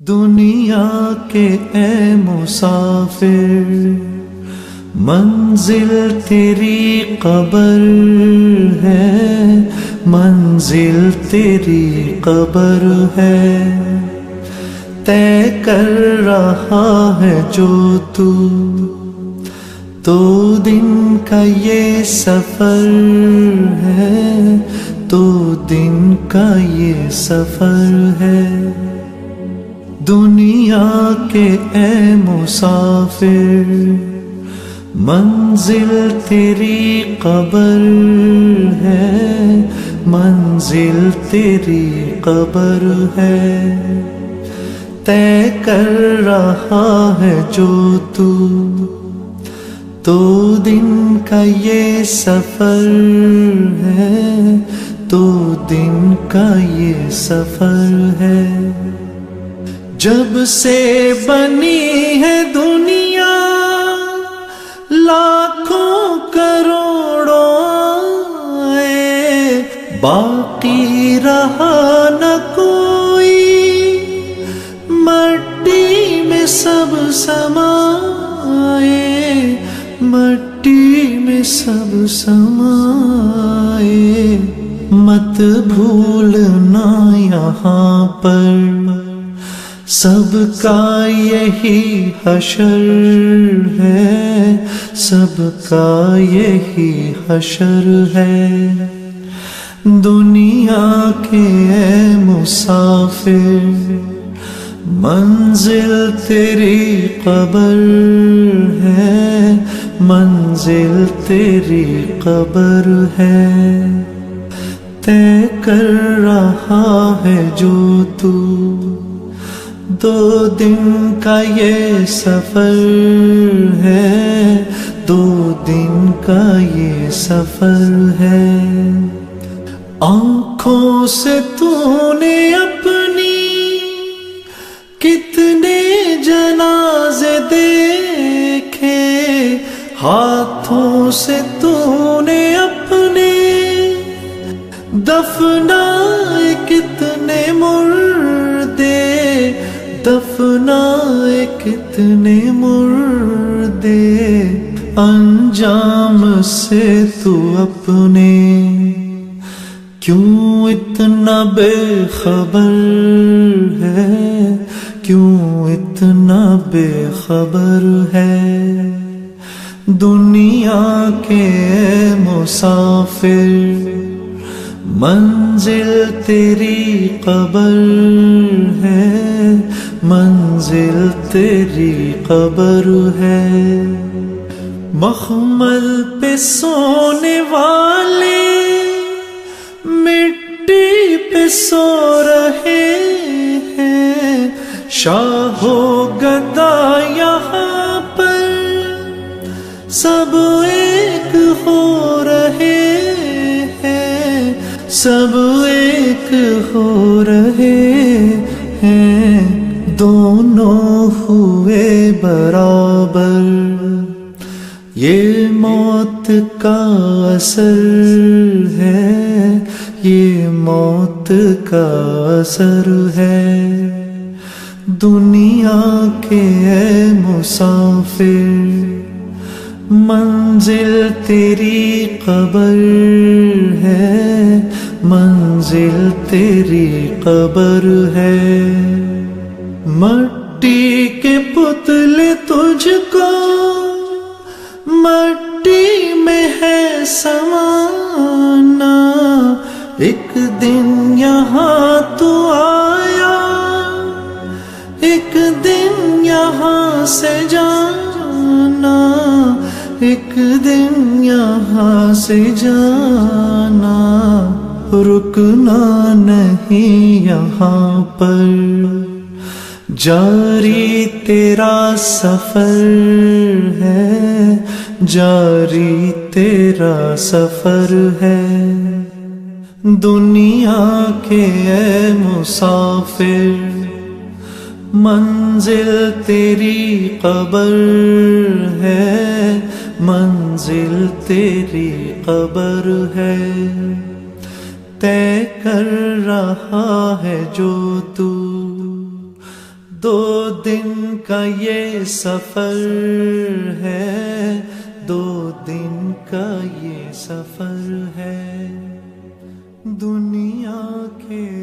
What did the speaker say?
دنیا کے اے مسافر، منزل تیری قبر ہے، منزل تیری قبر ہے، طے کر رہا ہے جو تو دن کا یہ سفر ہے، تو دن کا یہ سفر ہے۔ دنیا کے اے مسافر، منزل تیری قبر ہے، منزل تیری قبر ہے، طے کر رہا ہے جو تو دن کا یہ سفر ہے، تو دن کا یہ سفر ہے۔ جب سے بنی ہے دنیا لاکھوں کروڑوں آئے، باقی رہا نہ کوئی، مٹی میں سب سمائے، مٹی میں سب سمائے۔ مت بھولنا یہاں پر سب کا یہی حشر ہے، سب کا یہی حشر ہے۔ دنیا کے اے مسافر، منزل تیری قبر ہے، منزل تیری قبر ہے، طے کر رہا ہے جو دو دن کا یہ سفر ہے، دو دن کا یہ سفر ہے۔ آنکھوں سے تو نے اپنی کتنے جنازے دیکھے، ہاتھوں سے تو نے اپنے دفنائے کتنے مردے، دفنائے کتنے مردے۔ انجام سے تو اپنے کیوں اتنا بے خبر ہے، کیوں اتنا بے خبر ہے۔ دنیا کے مسافر، منزل تیری قبر ہے، منزل تیری قبر ہے۔ مخمل پہ سونے والے مٹی پہ سو رہے ہیں، شاہ و گدا یہاں پر سب ایک ہو رہے ہیں، سب ایک ہو رہے ہیں، دونوں ہوئے برابر۔ یہ موت کا اثر ہے، یہ موت کا اثر ہے۔ دنیا کے اے مسافر، منزل تیری قبر ہے، منزل تیری قبر ہے۔ مٹی کے پتلے تجھ کو مٹی میں ہے سمانا، ایک دن یہاں تو آیا، ایک دن یہاں سے جانا، ایک دن یہاں سے جانا، رکنا نہیں یہاں پر، جاری تیرا سفر ہے، جاری تیرا سفر ہے۔ دنیا کے اے مسافر، منزل تیری قبر ہے، منزل تیری قبر ہے، طے کر رہا ہے جو دو دن کا یہ سفر ہے، دو دن کا یہ سفر ہے، دنیا کے